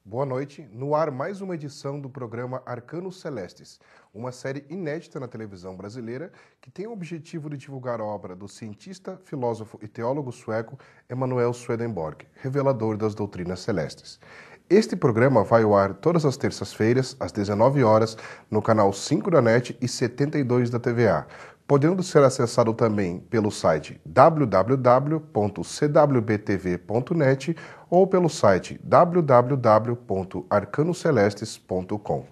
Boa noite. No ar, mais uma edição do programa Arcanos Celestes, uma série inédita na televisão brasileira que tem o objetivo de divulgar a obra do cientista, filósofo e teólogo sueco Emanuel Swedenborg, revelador das doutrinas celestes. Este programa vai ao ar todas as terças-feiras, às 19 horas, no canal 5 da NET e 72 da TVA, podendo ser acessado também pelo site www.cwbtv.net ou pelo site www.arcanocelestes.com.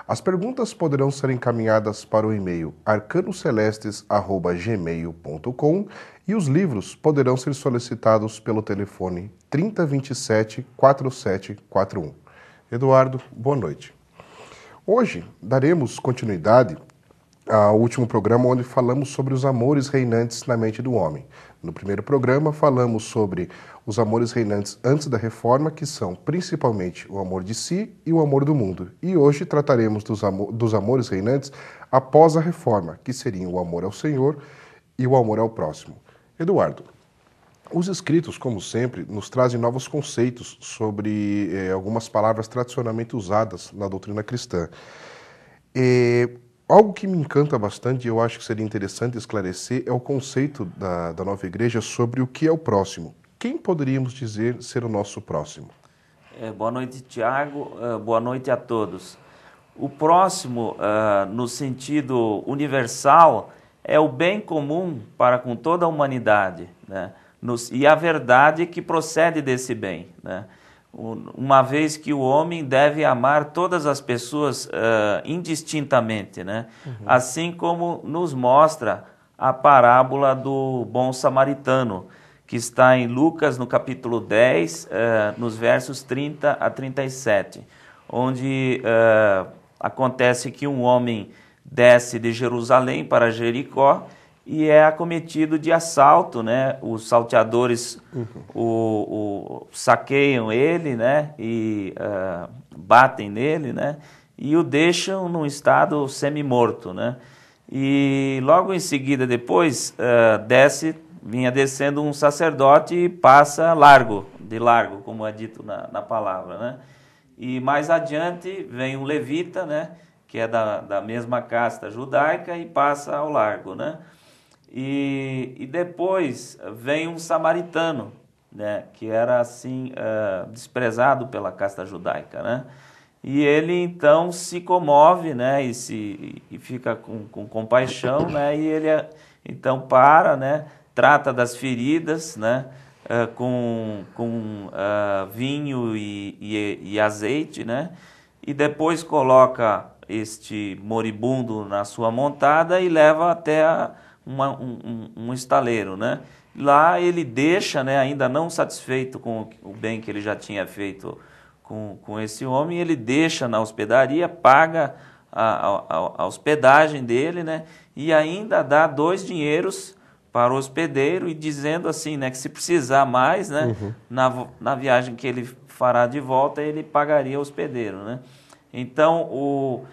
As perguntas poderão ser encaminhadas para o e-mail arcanocelestes@gmail.com e os livros poderão ser solicitados pelo telefone 3027-4741. Eduardo, boa noite. Hoje daremos continuidade ao último programa onde falamos sobre os amores reinantes na mente do homem. No primeiro programa falamos sobre os amores reinantes antes da reforma, que são principalmente o amor de si e o amor do mundo. E hoje trataremos dos amores reinantes após a reforma, que seriam o amor ao Senhor e o amor ao próximo. Eduardo, os escritos, como sempre, nos trazem novos conceitos sobre algumas palavras tradicionalmente usadas na doutrina cristã. Algo que me encanta bastante e eu acho que seria interessante esclarecer é o conceito da nova igreja sobre o que é o próximo. Quem poderíamos dizer ser o nosso próximo? Boa noite, Tiago. Boa noite a todos. O próximo, no sentido universal, é o bem comum para com toda a humanidade, né? E a verdade que procede desse bem, né? Uma vez que o homem deve amar todas as pessoas indistintamente, né? Assim como nos mostra a parábola do bom samaritano, que está em Lucas, no capítulo 10, nos versos 30 a 37, onde acontece que um homem desce de Jerusalém para Jericó e é acometido de assalto, né? Os salteadores saqueiam ele, né? E batem nele, né? E o deixam num estado semi-morto, né? E logo em seguida, depois, vinha descendo um sacerdote e passa de largo, como é dito na palavra, né? E mais adiante vem um levita, né? Que é da mesma casta judaica e passa ao largo, né? E depois vem um samaritano, né, que era assim desprezado pela casta judaica, né? E ele então se comove, né, e fica com compaixão, né? E ele então para, né, trata das feridas, né, com vinho e azeite, né? E depois coloca este moribundo na sua montada e leva até um estaleiro, né? Lá ele deixa, né, ainda não satisfeito com o bem que ele já tinha feito com esse homem, ele deixa na hospedaria, paga a hospedagem dele, né? E ainda dá 2 dinheiros para o hospedeiro e dizendo assim, né, que se precisar mais, né, na viagem que ele fará de volta, ele pagaria o hospedeiro, né? Então,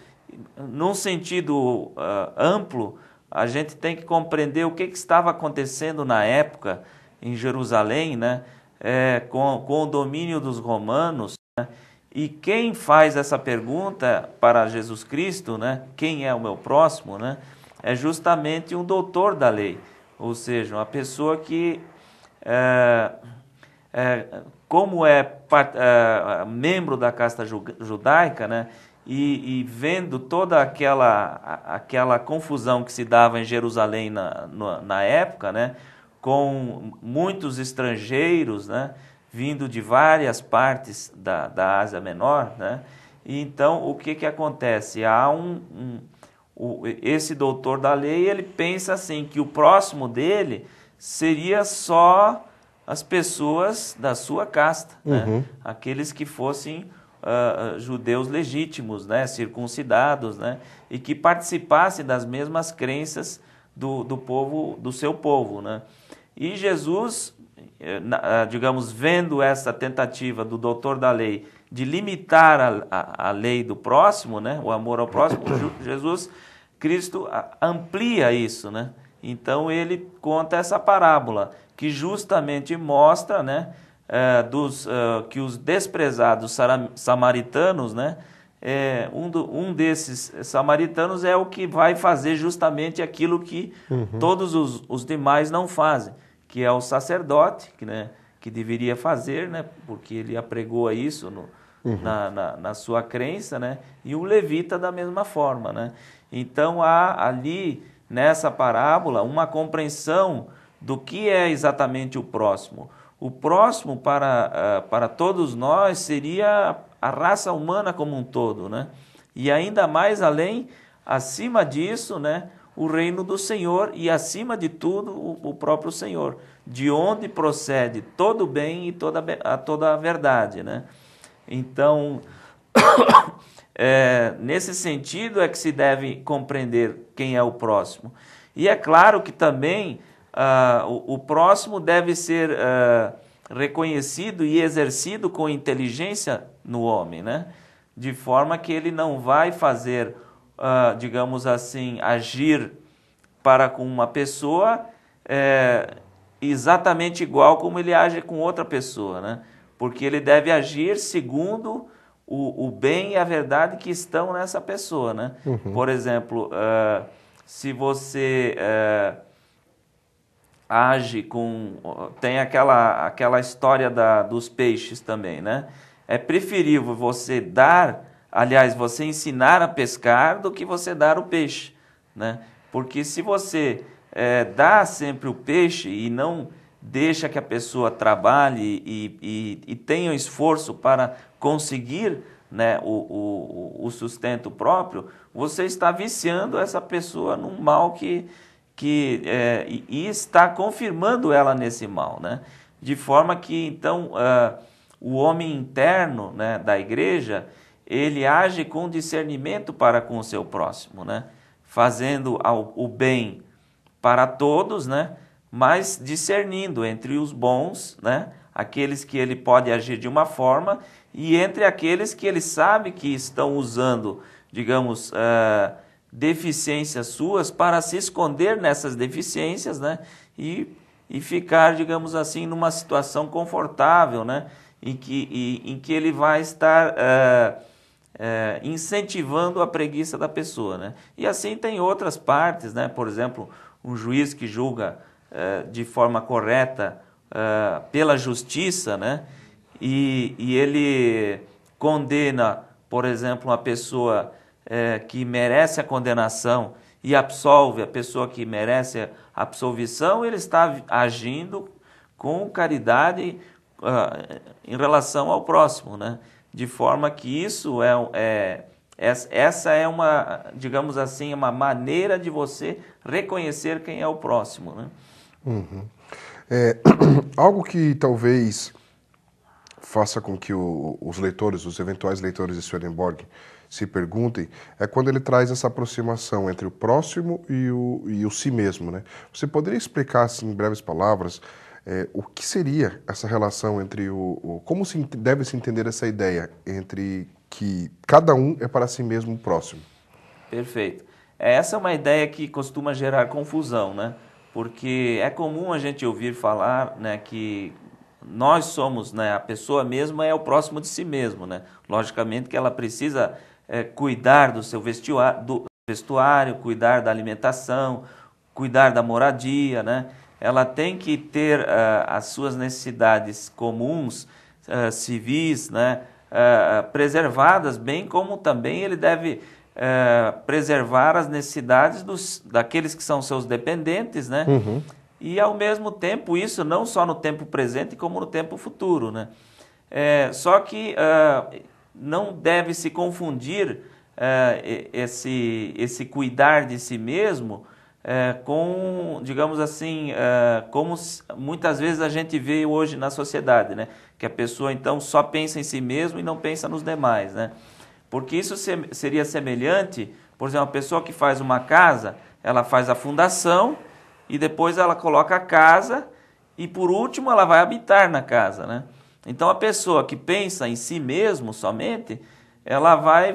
num sentido amplo, a gente tem que compreender o que estava acontecendo na época em Jerusalém, né, com o domínio dos romanos, né, e quem faz essa pergunta para Jesus Cristo, né, quem é o meu próximo, né, é justamente um doutor da lei, ou seja, uma pessoa que, como é membro da casta judaica, né, e vendo toda aquela confusão que se dava em Jerusalém na época, né, com muitos estrangeiros, né, vindo de várias partes da Ásia Menor, né, e então o que acontece? Há esse doutor da lei, ele pensa assim, que o próximo dele seria só as pessoas da sua casta, né, aqueles que fossem judeus legítimos, né, circuncidados, né, e que participassem das mesmas crenças do povo, do seu povo, né. E Jesus, digamos, vendo essa tentativa do doutor da lei de limitar a lei do próximo, né, o amor ao próximo, Jesus Cristo amplia isso, né. Então ele conta essa parábola que justamente mostra, né, que os desprezados samaritanos, né, um desses samaritanos é o que vai fazer justamente aquilo que todos os demais não fazem, que é o sacerdote, que deveria fazer, né, porque ele apregou a isso na sua crença, né, e o levita da mesma forma, né. Então há ali nessa parábola uma compreensão do que é exatamente o próximo. O próximo para todos nós seria a raça humana como um todo, né? E ainda mais além, acima disso, né, o reino do Senhor e acima de tudo o próprio Senhor, de onde procede todo o bem e toda a verdade, né? Então, nesse sentido é que se deve compreender quem é o próximo. E é claro que também o próximo deve ser reconhecido e exercido com inteligência no homem, né? De forma que ele não vai fazer, digamos assim, agir para com uma pessoa exatamente igual como ele age com outra pessoa, né? Porque ele deve agir segundo o bem e a verdade que estão nessa pessoa, né? Por exemplo, se você age tem aquela história dos peixes também, né? É preferível você você ensinar a pescar do que você dar o peixe, né? Porque se você dá sempre o peixe e não deixa que a pessoa trabalhe e tenha o esforço para conseguir, né, o sustento próprio, você está viciando essa pessoa num mal e está confirmando ela nesse mal, né? De forma que, então, o homem interno, né, da igreja, ele age com discernimento para com o seu próximo, né? Fazendo o bem para todos, né? Mas discernindo entre os bons, né, aqueles que ele pode agir de uma forma, e entre aqueles que ele sabe que estão usando, digamos, deficiências suas para se esconder nessas deficiências, né, e ficar, digamos assim, numa situação confortável, né, em que ele vai estar incentivando a preguiça da pessoa, né. E assim tem outras partes, né, por exemplo, um juiz que julga de forma correta pela justiça, né? E ele condena, por exemplo, uma pessoa que merece a condenação e absolve a pessoa que merece a absolvição, ele está agindo com caridade em relação ao próximo, né? De forma que isso essa é uma, digamos assim, uma maneira de você reconhecer quem é o próximo, né? Algo que talvez faça com que os eventuais leitores de Swedenborg se perguntem, é quando ele traz essa aproximação entre o próximo e o si mesmo, né? Você poderia explicar, assim, em breves palavras, o que seria essa relação entre como deve se entender essa ideia entre que cada um é para si mesmo o próximo? Perfeito. Essa é uma ideia que costuma gerar confusão, né? Porque é comum a gente ouvir falar, né, que nós somos, né, a pessoa mesma é o próximo de si mesmo, né? Logicamente que ela precisa cuidar do seu vestuário, cuidar da alimentação, cuidar da moradia, né? Ela tem que ter as suas necessidades comuns, civis, né, preservadas, bem como também ele deve preservar as necessidades daqueles que são seus dependentes, né? E ao mesmo tempo isso não só no tempo presente como no tempo futuro, né? Só que não deve se confundir esse cuidar de si mesmo com, digamos assim, como muitas vezes a gente vê hoje na sociedade, né? Que a pessoa então só pensa em si mesmo e não pensa nos demais, né? Porque isso seria semelhante, por exemplo, uma pessoa que faz uma casa, ela faz a fundação e depois ela coloca a casa e por último ela vai habitar na casa, né? Então a pessoa que pensa em si mesmo somente, ela vai,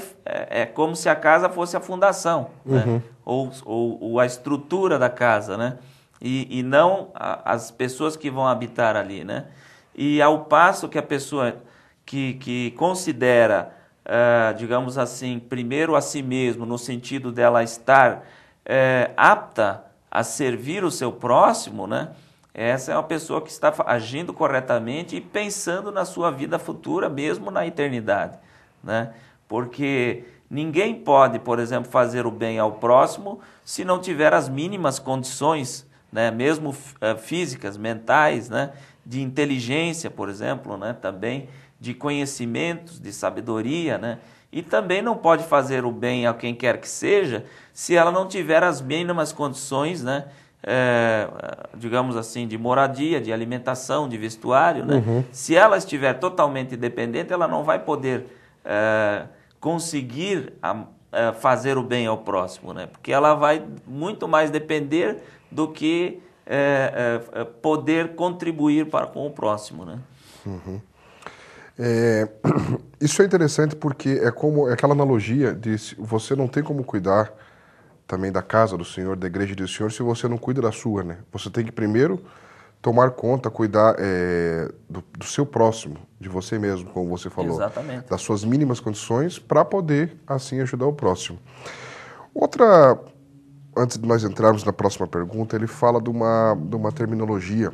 como se a casa fosse a fundação, né? Ou a estrutura da casa, né? E não as pessoas que vão habitar ali, né? E ao passo que a pessoa que considera, digamos assim, primeiro a si mesmo, no sentido dela estar apta a servir o seu próximo, né? Essa é uma pessoa que está agindo corretamente e pensando na sua vida futura, mesmo na eternidade, né? Porque ninguém pode, por exemplo, fazer o bem ao próximo se não tiver as mínimas condições, né? Mesmo físicas, mentais, né? De inteligência, por exemplo, né? Também de conhecimentos, de sabedoria, né? E também não pode fazer o bem a quem quer que seja se ela não tiver as mínimas condições, né? Digamos assim, de moradia, de alimentação, de vestuário, né? Se ela estiver totalmente dependente, ela não vai poder conseguir fazer o bem ao próximo, né? Porque ela vai muito mais depender do que poder contribuir com o próximo, né? Isso é interessante porque é aquela analogia de você não tem como cuidar também da casa do Senhor, da igreja do Senhor, se você não cuida da sua, né? Você tem que primeiro tomar conta, cuidar do seu próximo, de você mesmo, como você falou. Exatamente. Das suas mínimas condições para poder, assim, ajudar o próximo. Antes de nós entrarmos na próxima pergunta, ele fala de uma terminologia.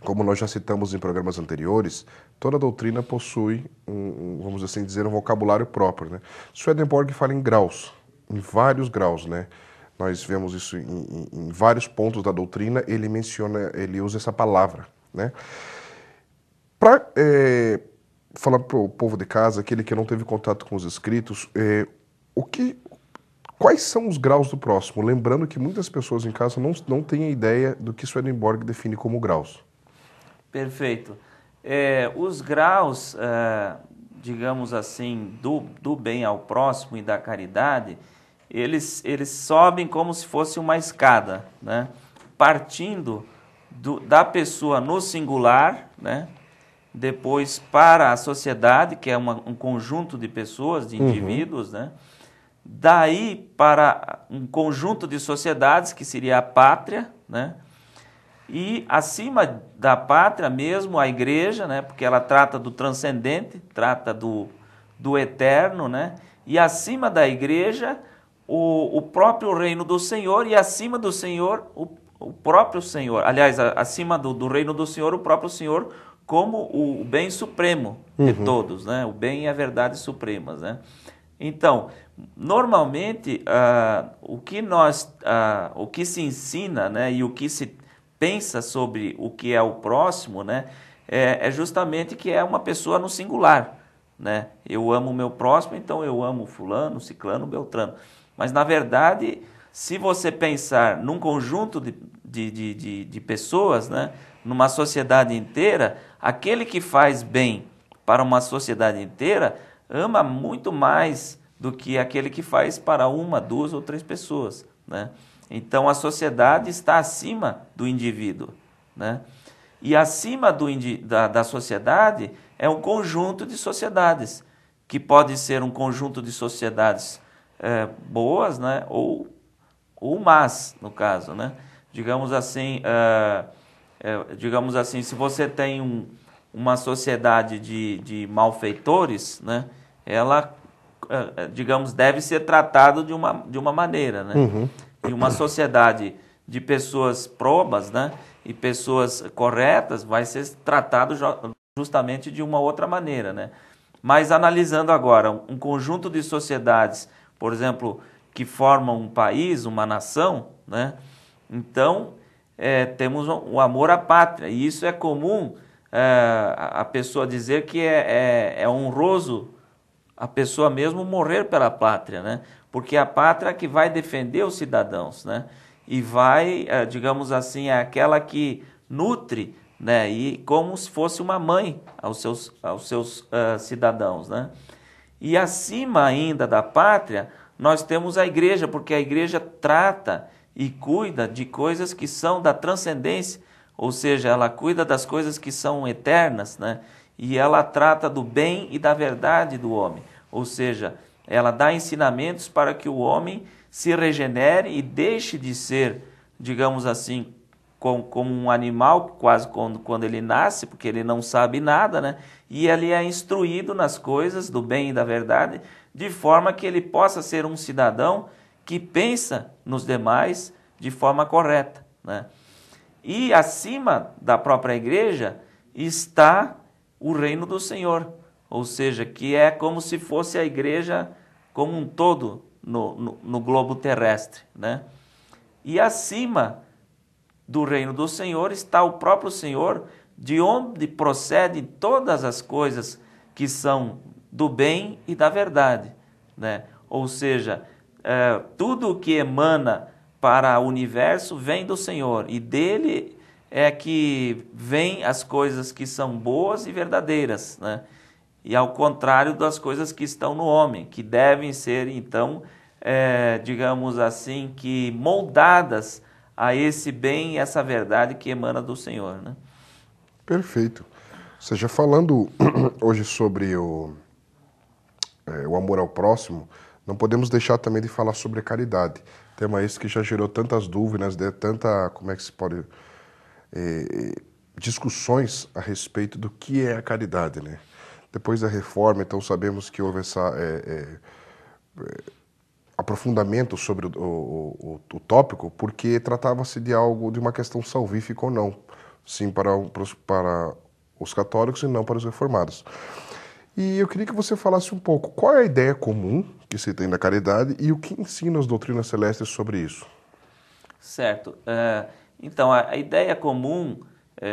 Como nós já citamos em programas anteriores, toda doutrina possui, vamos assim dizer, um vocabulário próprio, né? Swedenborg fala em graus, em vários graus, né? Nós vemos isso em vários pontos da doutrina, ele usa essa palavra, né? Para falar para o povo de casa, aquele que não teve contato com os escritos, quais são os graus do próximo? Lembrando que muitas pessoas em casa não têm ideia do que Swedenborg define como graus. Perfeito. Os graus, digamos assim, do bem ao próximo e da caridade, eles sobem como se fosse uma escada, né? Partindo da pessoa no singular, né? Depois para a sociedade, que é um conjunto de pessoas, de indivíduos, né? Daí para um conjunto de sociedades, que seria a pátria, né? E acima da pátria mesmo, a igreja, né? Porque ela trata do transcendente, trata do eterno, né? E acima da igreja, o próprio reino do Senhor, e acima do Senhor, o próprio Senhor. Aliás, acima do reino do Senhor, o próprio Senhor como o bem supremo de todos, né? O bem e a verdade supremas, né? Então, normalmente, o que se ensina, né? E o que se pensa sobre o que é o próximo, né? É justamente que é uma pessoa no singular, né? Eu amo o meu próximo, então eu amo fulano, ciclano, beltrano. Mas, na verdade, se você pensar num conjunto de pessoas, né? Numa sociedade inteira, aquele que faz bem para uma sociedade inteira ama muito mais do que aquele que faz para uma, duas ou três pessoas, né? Então, a sociedade está acima do indivíduo, né? E acima da sociedade é um conjunto de sociedades, que pode ser um conjunto de sociedades boas, né? Ou más, no caso, né? Digamos assim, se você tem uma sociedade de malfeitores, né? Ela, digamos, deve ser tratada de uma maneira, né? E uma sociedade de pessoas probas, né, e pessoas corretas vai ser tratado justamente de uma outra maneira, né? Mas analisando agora um conjunto de sociedades, por exemplo, que formam um país, uma nação, né? Então, temos o amor à pátria, e isso é comum a pessoa dizer que é honroso a pessoa mesmo morrer pela pátria, né? Porque a pátria é que vai defender os cidadãos, né? E vai, digamos assim, é aquela que nutre, né? E como se fosse uma mãe aos seus cidadãos, né? E acima ainda da pátria, nós temos a igreja, porque a igreja trata e cuida de coisas que são da transcendência, ou seja, ela cuida das coisas que são eternas, né? E ela trata do bem e da verdade do homem, ou seja, ela dá ensinamentos para que o homem se regenere e deixe de ser, digamos assim, como um animal, quase quando ele nasce, porque ele não sabe nada, né? E ele é instruído nas coisas do bem e da verdade, de forma que ele possa ser um cidadão que pensa nos demais de forma correta, né? E acima da própria igreja está o reino do Senhor, ou seja, que é como se fosse a igreja como um todo no globo terrestre, né? E acima do reino do Senhor está o próprio Senhor, de onde procedem todas as coisas que são do bem e da verdade, né? Ou seja, tudo o que emana para o universo vem do Senhor, e dele é que vem as coisas que são boas e verdadeiras, né? E ao contrário das coisas que estão no homem, que devem ser, então, digamos assim, que moldadas a esse bem e essa verdade que emana do Senhor, né? Perfeito. Ou seja, falando hoje sobre o amor ao próximo, não podemos deixar também de falar sobre a caridade. Tema esse que já gerou tantas dúvidas, como é que se pode, discussões a respeito do que é a caridade, né? Depois da reforma, então sabemos que houve essa aprofundamento sobre o tópico, porque tratava-se de uma questão salvífica ou não, sim para os católicos e não para os reformados. E eu queria que você falasse um pouco, qual é a ideia comum que se tem da caridade e o que ensina as doutrinas celestes sobre isso? Certo. Então, a ideia comum,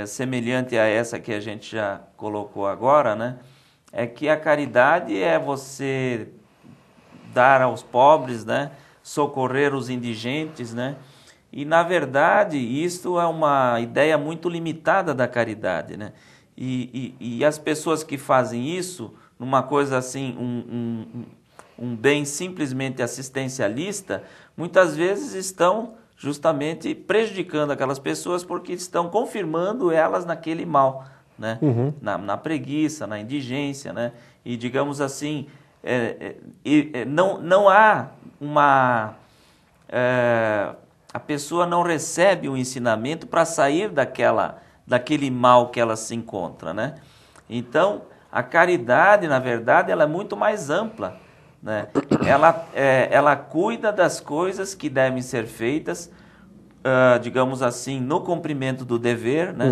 semelhante a essa que a gente já colocou agora, né, é que a caridade é você dar aos pobres, né, socorrer os indigentes, né, e na verdade isso é uma ideia muito limitada da caridade, né, e as pessoas que fazem isso, numa coisa assim, um bem simplesmente assistencialista, muitas vezes estão justamente prejudicando aquelas pessoas porque estão confirmando elas naquele mal, né? Na preguiça, na indigência, né? E digamos assim, não há uma... a pessoa não recebe um ensinamento para sair daquele mal que ela se encontra, né? Então, a caridade, na verdade, ela é muito mais ampla, né? Ela cuida das coisas que devem ser feitas, digamos assim, no cumprimento do dever, né?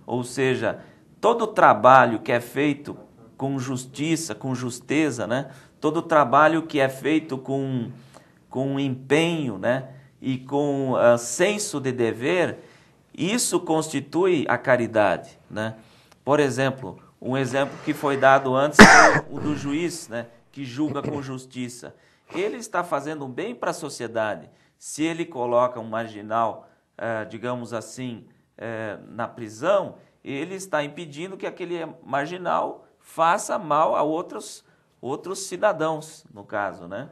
Ou seja, todo trabalho que é feito com justiça, com justeza, né? Todo trabalho que é feito com empenho, né? E com senso de dever, isso constitui a caridade, né? Por exemplo, um exemplo que foi dado antes foi o do juiz, né? Que julga com justiça. Ele está fazendo um bem para a sociedade. Se ele coloca um marginal, digamos assim, na prisão, ele está impedindo que aquele marginal faça mal a outros cidadãos, no caso, né?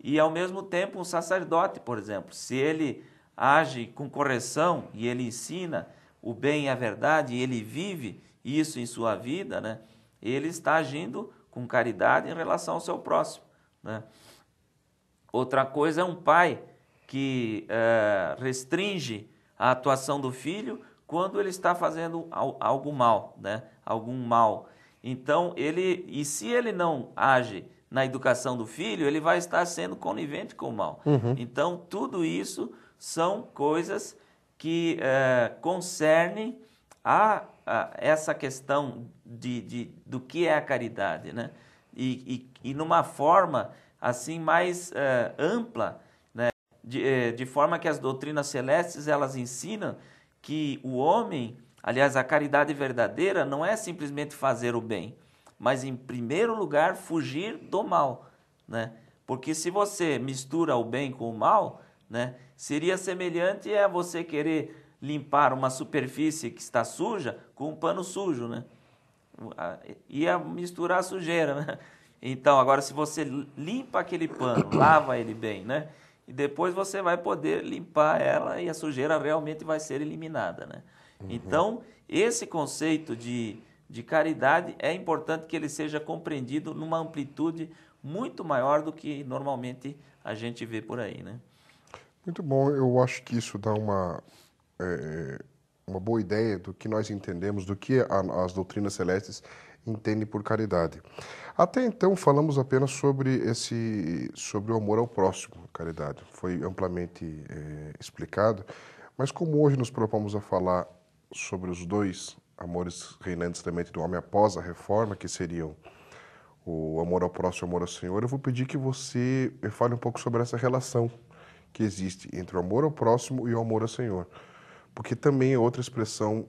E, ao mesmo tempo, um sacerdote, por exemplo, se ele age com correção e ele ensina o bem e a verdade e ele vive isso em sua vida, né? Ele está agindo com caridade em relação ao seu próximo, né? Outra coisa é um pai que restringe a atuação do filho quando ele está fazendo algo mal, né? Algum mal. Então, se ele não age na educação do filho, ele vai estar sendo conivente com o mal. Então, tudo isso são coisas que concernem essa questão do que é a caridade, né? E numa forma assim mais ampla, né? De forma que as doutrinas celestes elas ensinam que o homem, aliás, a caridade verdadeira não é simplesmente fazer o bem, mas em primeiro lugar fugir do mal, né? Porque se você mistura o bem com o mal, né, seria semelhante a você querer limpar uma superfície que está suja com um pano sujo, né? Ia misturar a sujeira, né? Então, agora se você limpa aquele pano, lava ele bem, né? E depois você vai poder limpar ela e a sujeira realmente vai ser eliminada, né? Então, esse conceito de caridade é importante que ele seja compreendido numa amplitude muito maior do que normalmente a gente vê por aí, né? Muito bom, eu acho que isso dá uma boa ideia do que nós entendemos, do que as doutrinas celestes entendem por caridade. Até então falamos apenas sobre o amor ao próximo, caridade. Foi amplamente explicado, mas como hoje nos propomos a falar sobre os dois amores reinantes da mente do homem após a reforma, que seriam o amor ao próximo e o amor ao Senhor, eu vou pedir que você fale um pouco sobre essa relação que existe entre o amor ao próximo e o amor ao Senhor. Porque também é outra expressão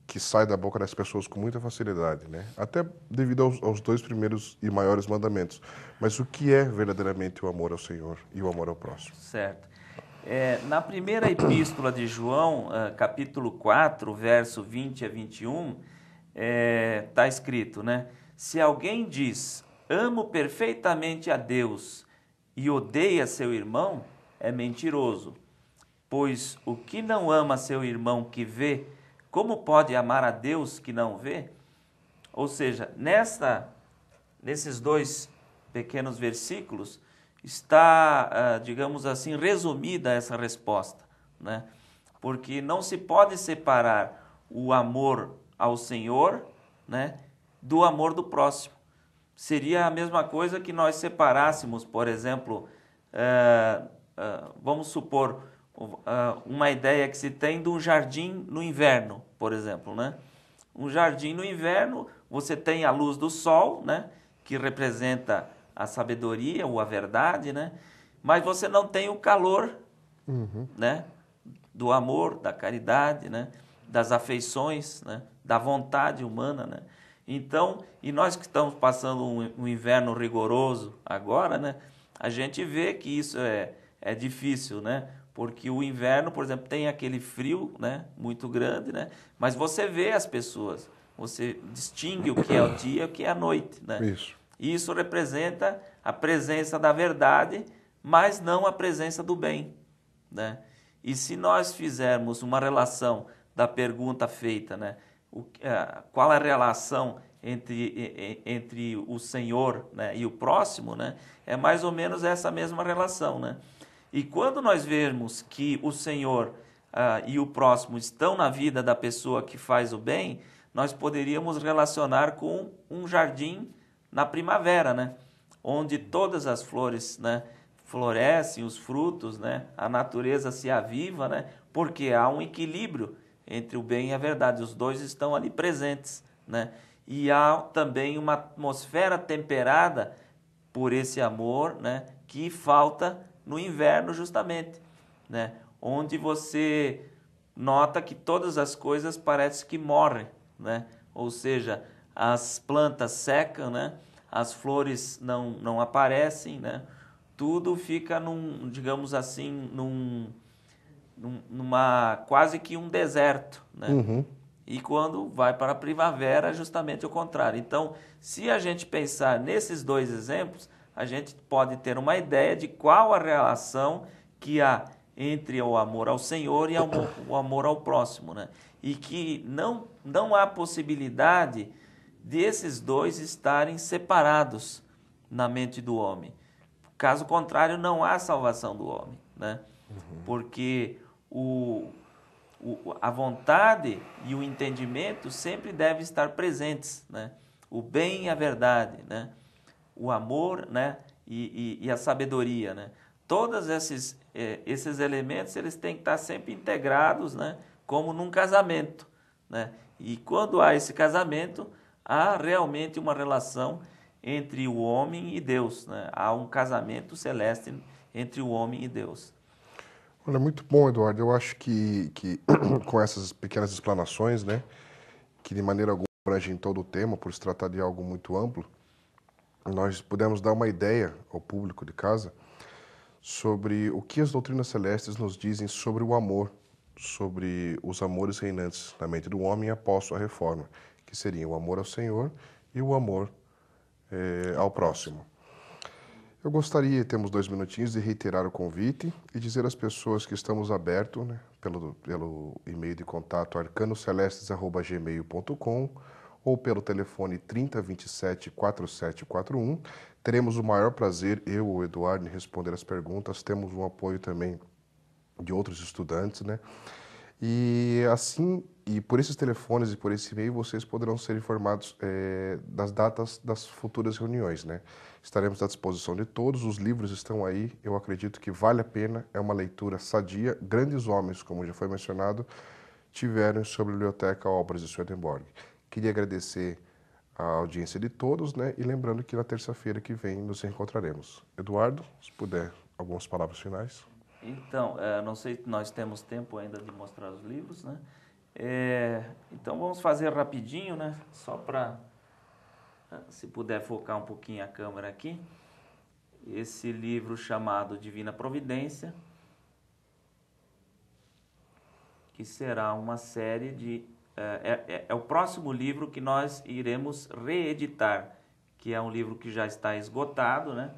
que sai da boca das pessoas com muita facilidade, né? Até devido aos dois primeiros e maiores mandamentos. Mas o que é verdadeiramente o amor ao Senhor e o amor ao próximo? Certo. Na primeira epístola de João, capítulo 4, verso 20 a 21, está escrito, né? Se alguém diz, amo perfeitamente a Deus e odeia seu irmão, é mentiroso. Pois o que não ama seu irmão que vê, como pode amar a Deus que não vê? Ou seja, nesses dois pequenos versículos está, digamos assim, resumida essa resposta, né? Porque não se pode separar o amor ao Senhor, né, do amor do próximo. Seria a mesma coisa que nós separássemos, por exemplo, vamos supor, uma ideia que se tem de um jardim no inverno, por exemplo, né? Um jardim no inverno, você tem a luz do sol, né, que representa a sabedoria ou a verdade, né? Mas você não tem o calor, né, do amor, da caridade, né, das afeições, né, da vontade humana, né? Então, e nós que estamos passando um inverno rigoroso agora, né, a gente vê que isso é difícil, né? Porque o inverno, por exemplo, tem aquele frio, né, muito grande, né? Mas você vê as pessoas, você distingue o que é o dia e o que é a noite, né? Isso. E isso representa a presença da verdade, mas não a presença do bem, né? E se nós fizermos uma relação da pergunta feita, né, qual a relação entre o Senhor, né, e o próximo, né, é mais ou menos essa mesma relação, né? E quando nós vemos que o Senhor e o próximo estão na vida da pessoa que faz o bem, nós poderíamos relacionar com um jardim na primavera, né? Onde todas as flores, né, florescem, os frutos, né? A natureza se aviva, né? Porque há um equilíbrio entre o bem e a verdade. Os dois estão ali presentes, né? E há também uma atmosfera temperada por esse amor, né, que falta no inverno justamente, né, onde você nota que todas as coisas parecem que morrem, né? Ou seja, as plantas secam, né? As flores não aparecem, né? Tudo fica digamos assim, numa quase que um deserto, né? E quando vai para a primavera, é justamente o contrário. Então, se a gente pensar nesses dois exemplos, a gente pode ter uma ideia de qual a relação que há entre o amor ao Senhor e o amor ao próximo, né? E que não há possibilidade desses dois estarem separados na mente do homem. Caso contrário, não há salvação do homem, né? Porque a vontade e o entendimento sempre devem estar presentes, né? O bem e a verdade, né? O amor, né, e a sabedoria, né? Todos esses elementos eles têm que estar sempre integrados, né, como num casamento, né? E quando há esse casamento, há realmente uma relação entre o homem e Deus, né? Há um casamento celeste entre o homem e Deus. Olha, muito bom, Eduardo. Eu acho que com essas pequenas explanações, né, que de maneira alguma abrangem todo o tema, por se tratar de algo muito amplo, nós pudemos dar uma ideia ao público de casa sobre o que as doutrinas celestes nos dizem sobre o amor, sobre os amores reinantes na mente do homem após a reforma, que seriam o amor ao Senhor e o amor ao próximo. Eu gostaria, temos 2 minutinhos, de reiterar o convite e dizer às pessoas que estamos abertos, né, pelo e-mail de contato arcanocelestes@gmail.com ou pelo telefone 3027-4741. Teremos o maior prazer, eu ou o Eduardo, em responder as perguntas. Temos um apoio também de outros estudantes, né? E assim, e por esses telefones e por esse e-mail, vocês poderão ser informados das datas das futuras reuniões, né? Estaremos à disposição de todos, os livros estão aí, eu acredito que vale a pena, é uma leitura sadia. Grandes homens, como já foi mencionado, tiveram em sua biblioteca obras de Swedenborg. Queria agradecer a audiência de todos, né? E lembrando que na terça-feira que vem nos encontraremos. Eduardo, se puder, algumas palavras finais. Então, não sei se nós temos tempo ainda de mostrar os livros, né? Então vamos fazer rapidinho, né? Só para, se puder focar um pouquinho a câmera aqui. Esse livro chamado Divina Providência, que será uma série de... É o próximo livro que nós iremos reeditar, que é um livro que já está esgotado, né?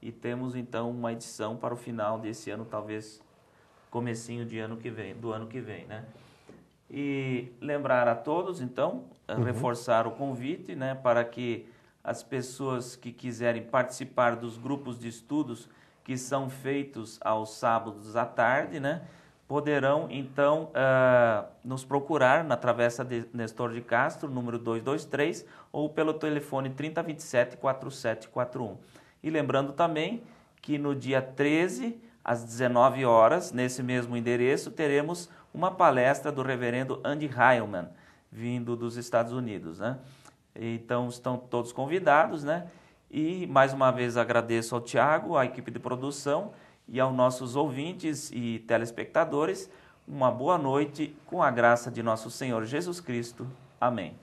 E temos então uma edição para o final desse ano, talvez comecinho do ano que vem, né? E lembrar a todos, então, reforçar o convite, né, para que as pessoas que quiserem participar dos grupos de estudos que são feitos aos sábados à tarde, né, poderão, então, nos procurar na Travessa de Nestor de Castro, número 223, ou pelo telefone 3027-4741. E lembrando também que no dia 13, às 19 horas, nesse mesmo endereço, teremos uma palestra do reverendo Andy Heilman, vindo dos Estados Unidos, né? Então, estão todos convidados, né? E, mais uma vez, agradeço ao Tiago, à equipe de produção e aos nossos ouvintes e telespectadores. Uma boa noite, com a graça de nosso Senhor Jesus Cristo. Amém.